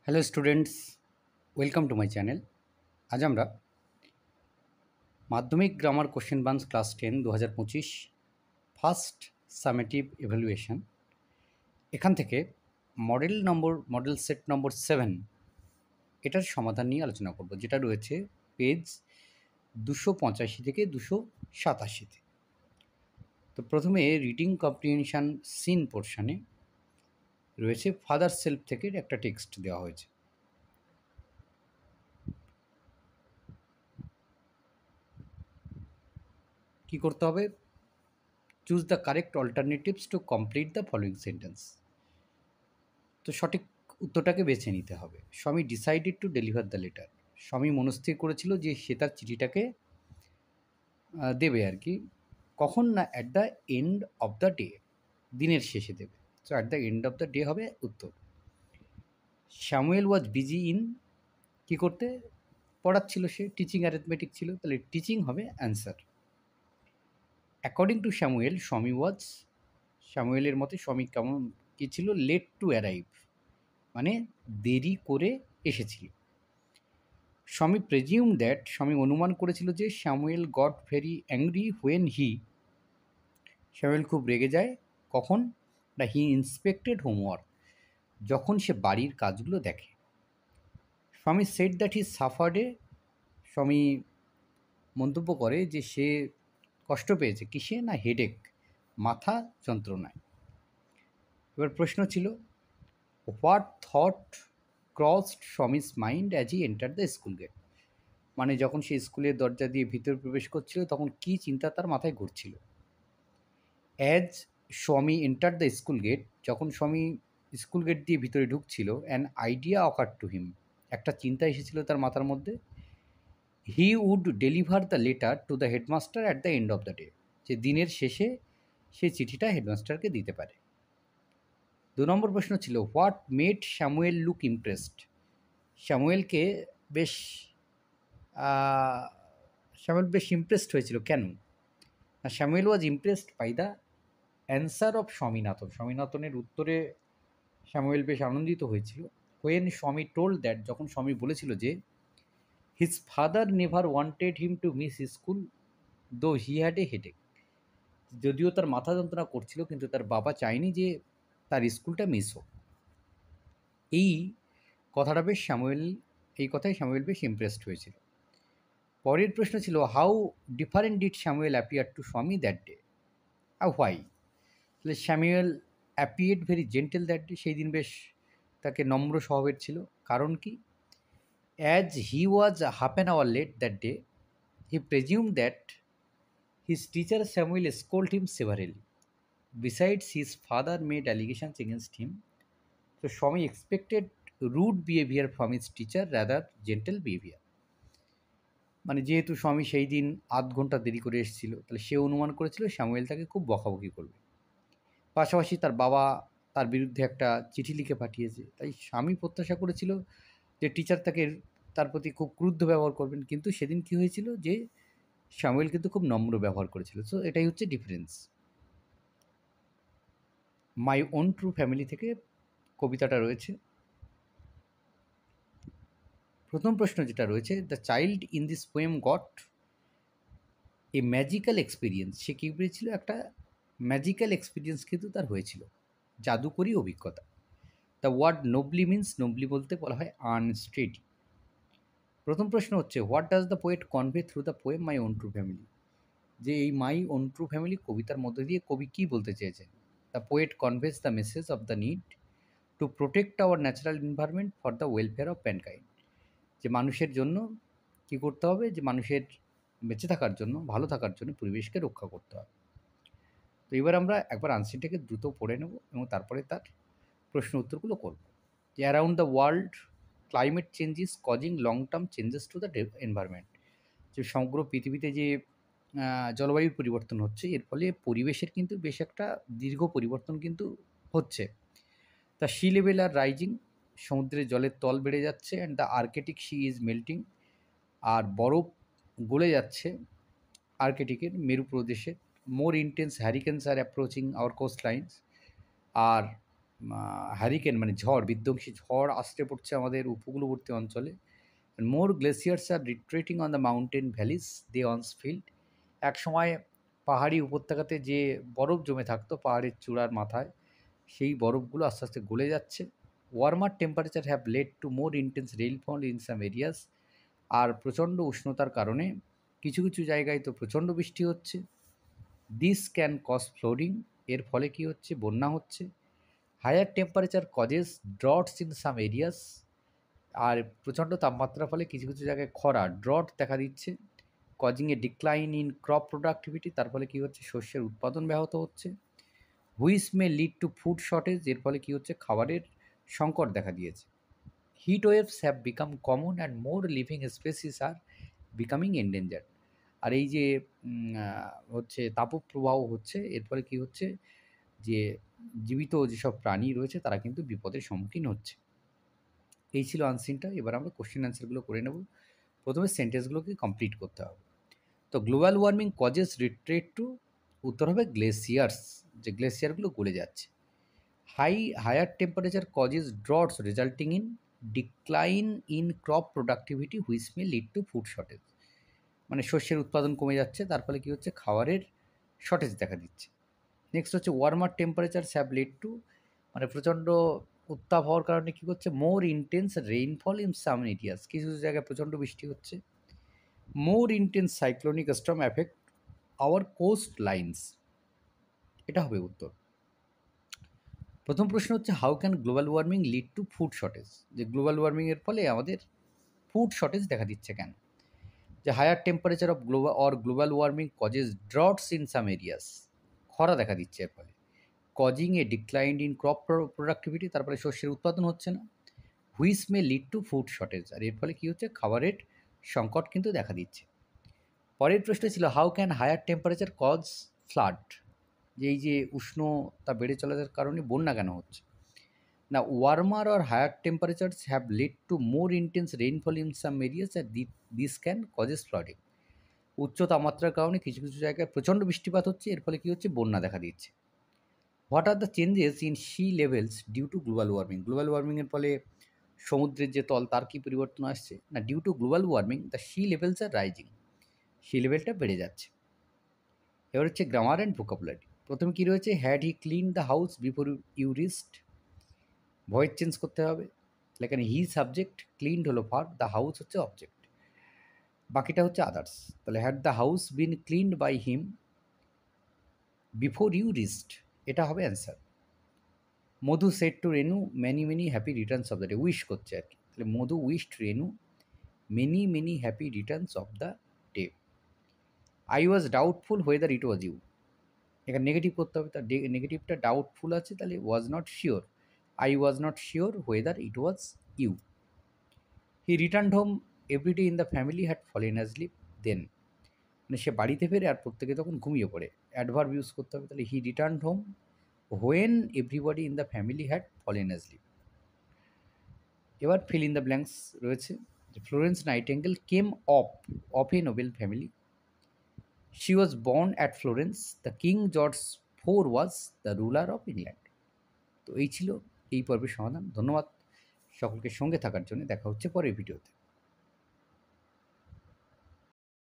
Hello students, welcome to my channel. আজ আমরা মাধ্যমিক গ্রামার কোশ্চেন বান্স ক্লাস 10 2025 ফার্স্ট সামেটিভ এভালুয়েশন এখান থেকে মডেল সেট নম্বর 7 এটার সমাধান নিয়ে আলোচনা করব, যেটা রয়েছে পেজ 285 থেকে 287-তে। তো প্রথমে রিডিং কম্প্রিহেনশন সিন পোর্শনে রয়েছে ফাদার সেলফ থেকে একটা টেক্সট দেওয়া হয়েছে। কি করতে হবে? Choose the correct alternatives to complete the following sentence. তো সঠিক উত্তরটাকে বেছে নিতে হবে। স্বামী decided to deliver the letter. স্বামী মনস্থির করেছিল যে সে তার চিঠিটাকে দেবে আর কি। কখন? না, at the end of the day, দিনের শেষে দেবে। So at the end of the day হবে উত্তর। স্যামুয়েল ওয়াজ বিজি ইন, কী করতে? পড়াচ্ছিল সে, টিচিং অ্যারিথমেটিক ছিল, তাহলে টিচিং হবে অ্যান্সার। অ্যাকর্ডিং টু স্যামুয়েল, স্বামী ওয়াজ, স্যামুয়েলের মতে স্বামী কেমন কী ছিল? লেট টু অ্যারাইভ, মানে দেরি করে এসেছিল। স্বামী প্রেজিউম দ্যাট, স্বামী অনুমান করেছিল যে Samuel goat very angry when he, Samuel খুব রেগে যায় কখন? না, হি ইন্সপেক্টেড হোমওয়ার্ক, যখন সে বাড়ির কাজগুলো দেখে। স্বামী সেড দ্যাট হি সাফার্ড এ, স্বামী মন্তব্য করে যে সে কষ্ট পেয়েছে কিসে? না, হেডেক, মাথা যন্ত্রণায়। এবার প্রশ্ন ছিল, what thought crossed Swami's mind as he enter the school gate, মানে যখন সে স্কুলের দরজা দিয়ে ভিতরে প্রবেশ করছিল তখন কী চিন্তা তার মাথায় ঘুরছিল। অ্যাজ স্বামী এন্টার দ্য স্কুল গেট, যখন স্বামী স্কুল গেট দিয়ে ভিতরে ঢুকছিল, an idea occur to him, একটা চিন্তা এসেছিল তার মাথার মধ্যে। He would deliver the letter to the headmaster at the end of the day, যে দিনের শেষে সে চিঠিটা হেডমাস্টারকে দিতে পারে। 2 নম্বর প্রশ্ন ছিল, what made Samuel look impressed, স্যামুয়েলকে বেশ স্যামুয়েল বেশ ইমপ্রেসড হয়েছিল কেন? Samuel was impressed by the answer of Swaminathan, স্বামীনাথনের উত্তরে স্যামুয়েল বেশ আনন্দিত হয়েছিল। হোয়েন স্বামী টোল্ড দ্যাট, যখন স্বামী বলেছিল যে his father never wanted him to miss school দো হি হ্যাড এ হেডেক, যদিও তার মাথা যন্ত্রণা করছিল কিন্তু তার বাবা চায়নি যে তার স্কুলটা মিস হোক। এই কথাটা বেশ স্যামুয়েল, এই কথায় স্যামুয়েল বেশ ইমপ্রেসড হয়েছিল। পরের প্রশ্ন ছিল, how different did Samuel appear to Swami that day, আর হোয়াই? তাহলে Samuel appeared very gentle that day, সেই দিন বেশ তাকে নম্র স্বভাবের ছিল। কারণ কি? As he was half an hour late that day, he presume that his teacher Samuel scold him severely, besides his father made allegations against him. তো Swami expected rude behaviour from his teacher rather gentle behaviour, মানে যেহেতু স্বামী সেই দিন আধ ঘন্টা দেরি করে এসেছিল, তাহলে সে অনুমান করেছিল স্যামুয়েল তাকে খুব বকাবকি করবে। পাশাপাশি তার বাবা তার বিরুদ্ধে একটা চিঠি লিখে পাঠিয়েছে, তাই স্বামী প্রত্যাশা করেছিল যে টিচার তাকে, তার প্রতি খুব ক্রুদ্ধ ব্যবহার করবেন, কিন্তু সেদিন কী হয়েছিল যে স্যামুয়েল কিন্তু খুব নম্র ব্যবহার করেছিল। সো এটাই হচ্ছে difference. My own true family থেকে কবিতাটা রয়েছে। প্রথম প্রশ্ন যেটা রয়েছে, the child in this poem got a magical experience, সে কী পেয়েছিল? একটা ম্যাজিক্যাল এক্সপিরিয়েন্স কিন্তু তার হয়েছিল, জাদুকরী অভিজ্ঞতা। The word wobbly means, wobbly বলতে বলা হয় আনস্টেডি। প্রথম প্রশ্ন হচ্ছে, what does the poet convey through the poem my own true family, যে এই মাই ওন ট্রু ফ্যামিলি কবিতার মধ্যে দিয়ে কবি কী বলতে চেয়েছেন? The poet canvas the message of the need to protect our natural environment for the welfare of mankind, যে মানুষের জন্য কী করতে হবে? যে মানুষের বেঁচে থাকার জন্য, ভালো থাকার জন্য পরিবেশকে রক্ষা করতে হবে। তো এবার আমরা একবার আনসারটাকে দ্রুত পড়ে নেব এবং তারপরে তার প্রশ্ন উত্তরগুলো করব। যে around the world climate change is causing long term changes to the environment, যে সমগ্র পৃথিবীতে যে জলবায়ুর পরিবর্তন হচ্ছে, এর ফলে পরিবেশের কিন্তু বেশ একটা দীর্ঘ পরিবর্তন কিন্তু হচ্ছে। The sea level are rising, সমুদ্রের জলের তল বেড়ে যাচ্ছে, and the Arctic sea is melting, আর বরফ গলে যাচ্ছে আর্কটিকের মেরু প্রদেশে। More intense hurricanes are approaching our coast lines, আর হ্যারিকেন মানে ঝড়, বিধ্বংসী ঝড় আসতে পড়ছে আমাদের উপকূলবর্তী অঞ্চলে। More glaciers are retreating on the mountain valleys they once filled. একসময় পাহাড়ি উপত্যকাতে যে বরফ জমে থাকতো পাহাড়ের চূড়ার মাথায়, সেই বরফগুলো আস্তে আস্তে গলে যাচ্ছে। Warmer temperature have led to more intense rainfall in some areas. আর প্রচণ্ড উষ্ণতার কারণে কিছু কিছু জায়গায় তো প্রচণ্ড বৃষ্টি হচ্ছে। This can cause flooding. এর ফলে কী হচ্ছে? বন্যা হচ্ছে। Higher temperature causes droughts in some areas. আর প্রচণ্ড তাপমাত্রার ফলে কিছু কিছু জায়গায় খরা, ড্রট দেখা দিচ্ছে। Causing a decline in crop productivity. তার ফলে কী হচ্ছে? শস্যের উৎপাদন ব্যাহত হচ্ছে। Which may lead to food shortage. এর ফলে কী হচ্ছে? খাবারের সংকট দেখা দিয়েছে। Heat waves have become common and more living species are becoming endangered. আর এই যে হচ্ছে তাপপ্রবাহ হচ্ছে, এর ফলে কী হচ্ছে? যে জীবিত যেসব প্রাণী রয়েছে তারা কিন্তু বিপদের সম্মুখীন হচ্ছে। এই ছিল আনসিনটা। এবার আমরা কোশ্চেন অ্যান্সারগুলো করে নেব। প্রথমে সেন্টেন্সগুলোকে কমপ্লিট করতে হবে। তো global warming causes retreat to, উত্তর হবে গ্লেসিয়ার্স, যে গ্লেসিয়ারগুলো গলে যাচ্ছে। Higher temperature causes droughts resulting in decline in crop productivity which may lead to food shortage. মানে শস্যের উৎপাদন কমে যাচ্ছে, তার ফলে কী হচ্ছে? খাবারের শর্টেজ দেখা দিচ্ছে। নেক্সট হচ্ছে warmer temperature have lead to, মানে প্রচণ্ড উত্তাপ হওয়ার কারণে কী হচ্ছে? More intense rainfall in some areas. কিছু কিছু জায়গায় প্রচণ্ড বৃষ্টি হচ্ছে। More intense cyclonic storm affect our coast lines. এটা হবে উত্তর। প্রথম প্রশ্ন হচ্ছে how can global warming lead to food shortage. যে গ্লোবাল ওয়ার্মিংয়ের ফলে আমাদের ফুড শর্টেজ দেখা দিচ্ছে কেন? যে higher temperature of global warming causes droughts in some areas. খরা দেখা দিচ্ছে এর ফলে। Causing a decline in crop productivity. তারপরে শস্যের উৎপাদন হচ্ছে না। Which may lead to food shortage. আর এর ফলে কী হচ্ছে? খাবারের সংকট কিন্তু দেখা দিচ্ছে। পরের প্রশ্ন ছিল how can higher temperature cause flood. যে এই যে উষ্ণতা বেড়ে চলার কারণে বন্যা কেন হচ্ছে? না, ওয়ার্মার আর higher temperatures have lead to more intense rainfall in some areas আর দিস ক্যান কজেস ফ্লাডিং। উচ্চ তাপমাত্রার কারণে কিছু কিছু জায়গায় প্রচণ্ড বৃষ্টিপাত হচ্ছে, এর ফলে কী হচ্ছে? বন্যা দেখা দিচ্ছে। What are the changes in sea levels due to global warming. Global ওয়ার্মিংয়ের ফলে সমুদ্রের যে তল তার কী পরিবর্তন আসছে? না, due to global warming the sea levels are rising. Sea লেভেলটা বেড়ে যাচ্ছে। এবার হচ্ছে গ্রামার অ্যান্ড ভোকাবুলারি। প্রথমে কী রয়েছে? Had he clean the house before you rest. Voice change করতে হবে। এখানে হি সাবজেক্ট, ক্লিনড হলো ভার্ব, দ্য হাউস হচ্ছে অবজেক্ট, বাকিটা হচ্ছে আদার্স। তাহলে had the house been cleaned by him before you rest, এটা হবে answer. Madhu said to Renu many many happy returns of the day. Wish করছে আর কি। তাহলে Madhu wished Renu many many happy returns of the day. I was doubtful whether it was you. এখানে negative করতে হবে, তার নেগেটিভটা ডাউটফুল আছে, তাহলে was not sure. I was not sure whether it was you. He returned home everyday in the family had fallen asleep then. মানে সে বাড়িতে ফেরে আর প্রত্যেকে তখন ঘুমিয়ে পড়ে। অ্যাডভার্ব ইউজ করতে হবে। তাহলে he returned home when everybody in the family had fallen asleep. এবার ফিল ইন দ্য ব্ল্যাঙ্কস রয়েছে। যে Florence Nightingale came of a noble family. She was born at Florence. The king George IV was the ruler of England. তো এই ছিল এই পর্বের সমাধান। ধন্যবাদ সকলকে সঙ্গে থাকার জন্য। দেখা হচ্ছে পরের ভিডিওতে।